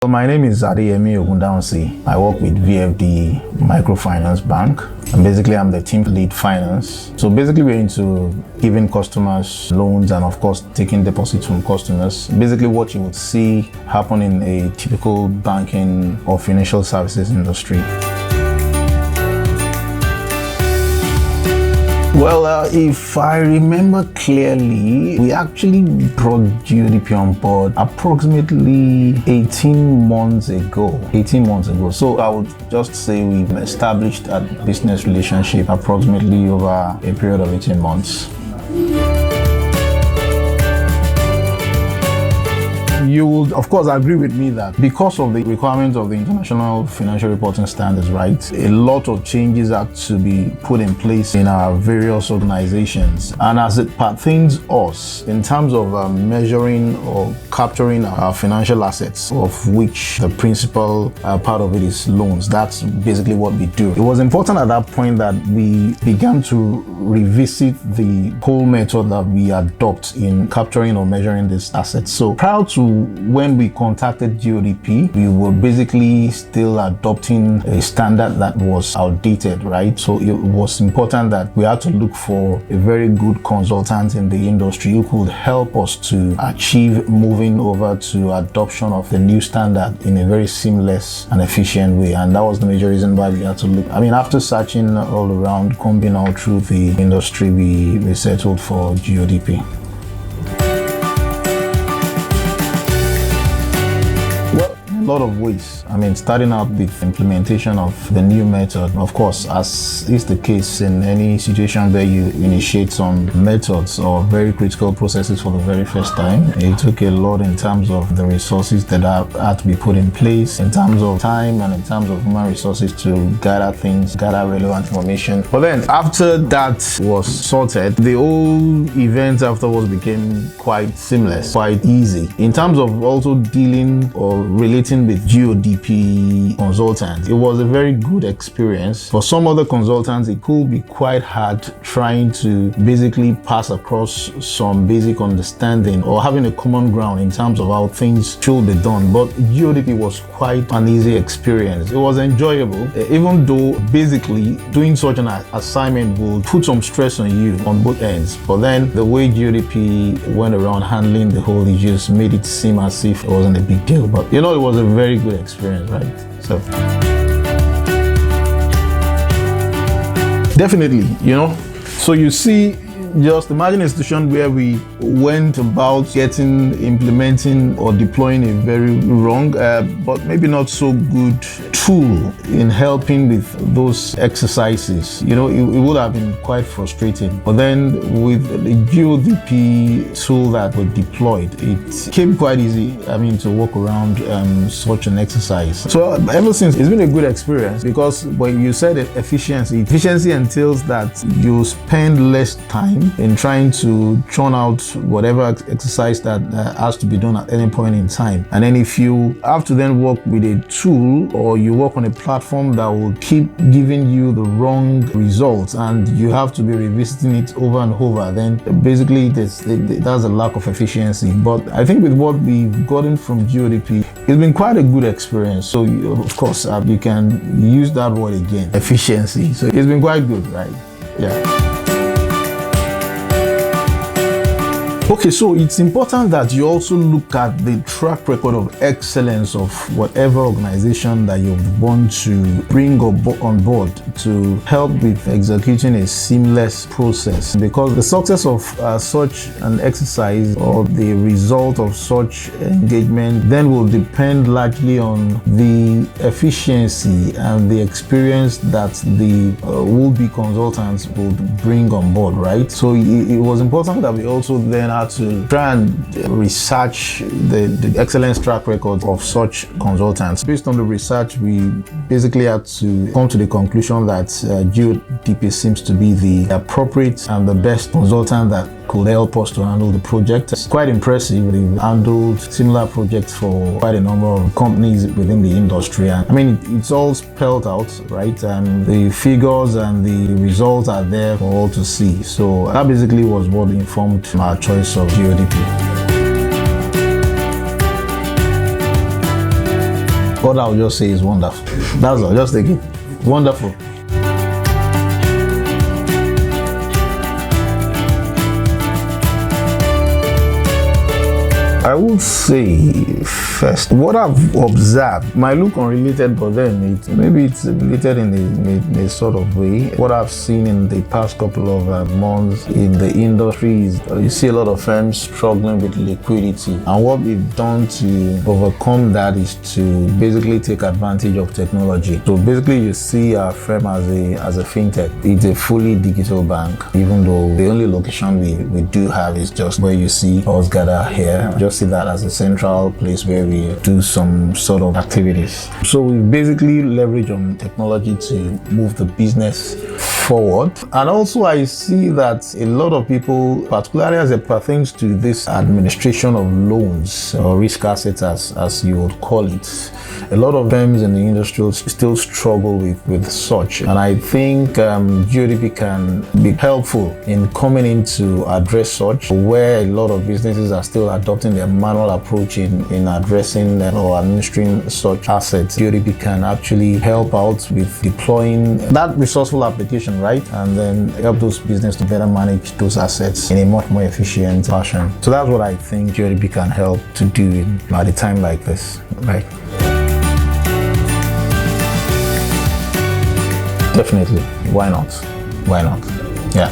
So my name is Adeyemi Ogundahunsi. I work with VFD Microfinance Bank, and basically I'm the team lead finance. So basically we're into giving customers loans and of course taking deposits from customers. Basically what you would see happen in a typical banking or financial services industry. Well, if I remember clearly, we actually brought GODP on board approximately 18 months ago. So I would just say we've established a business relationship approximately over a period of 18 months. You would, of course, agree with me that because of the requirements of the International Financial Reporting Standards, right, a lot of changes have to be put in place in our various organizations. And as it pertains us, in terms of measuring or capturing our financial assets, of which the principal part of it is loans, that's basically what we do. It was important at that point that we began to revisit the whole method that we adopt in capturing or measuring these assets. So prior to when we contacted GODP, we were basically still adopting a standard that was outdated, right? So it was important that we had to look for a very good consultant in the industry who could help us to achieve moving over to adoption of the new standard in a very seamless and efficient way. And that was the major reason why we had to look. I mean, after searching all around, combing all through the industry, we settled for GODP. A lot of ways. I mean, starting out with implementation of the new method, of course, as is the case in any situation where you initiate some methods or very critical processes for the very first time, it took a lot in terms of the resources that had to be put in place, in terms of time and in terms of human resources to gather things, gather relevant information. But then after that was sorted, the whole event afterwards became quite seamless, quite easy. In terms of also dealing or relating with GODP consultants, it was a very good experience. For some other consultants, it could be quite hard trying to basically pass across some basic understanding or having a common ground in terms of how things should be done. But GODP was quite an easy experience. It was enjoyable, even though basically doing such an assignment would put some stress on you on both ends. But then the way GODP went around handling the whole issues made it seem as if it wasn't a big deal. But you know, it was a very good experience, right? So definitely, you know, so you see, just imagine a situation where we went about implementing or deploying a very wrong, but maybe not so good tool in helping with those exercises. You know, it would have been quite frustrating. But then with the GODP tool that we deployed, it came quite easy, I mean, to work around such an exercise. So ever since, it's been a good experience because when you said efficiency entails that you spend less time in trying to churn out whatever exercise that has to be done at any point in time. And then if you have to then work with a tool or you work on a platform that will keep giving you the wrong results and you have to be revisiting it over and over, then basically there's a lack of efficiency. But I think with what we've gotten from GODP, it's been quite a good experience. So of course, you can use that word again, efficiency. So it's been quite good, right? Yeah. Okay, so it's important that you also look at the track record of excellence of whatever organization that you want to bring on board to help with executing a seamless process. Because the success of such an exercise or the result of such engagement then will depend largely on the efficiency and the experience that the would-be consultants would bring on board, right? So it was important that we also then to try and research the excellence track record of such consultants. Based on the research, we basically had to come to the conclusion that GODP seems to be the appropriate and the best consultant that could help us to handle the project. It's quite impressive. We've handled similar projects for quite a number of companies within the industry. And I mean, it's all spelled out, right? The figures and the results are there for all to see. So that basically was what informed our choice of GODP. All I'll just say is wonderful. That's all. Just take it. Wonderful. I would say first, what I've observed might look unrelated, but then maybe it's related in a sort of way. What I've seen in the past couple of months in the industry is you see a lot of firms struggling with liquidity, and what we've done to overcome that is to basically take advantage of technology. So basically, you see our firm as a fintech. It's a fully digital bank, even though the only location we do have is just where you see us gather here. Just see that as a central place where we do some sort of activities. So we basically leverage on technology to move the business forward. And also I see that a lot of people, particularly as it pertains to this administration of loans or risk assets as you would call it, a lot of firms in the industry still struggle with such. And I think GODP can be helpful in coming in to address such, where a lot of businesses are still adopting their manual approach in addressing or administering such assets. GODP can actually help out with deploying that resourceful application, right? And then help those businesses to better manage those assets in a much more efficient fashion. So that's what I think GODP can help to do at a time like this, right? Definitely. Why not? Why not? Yeah.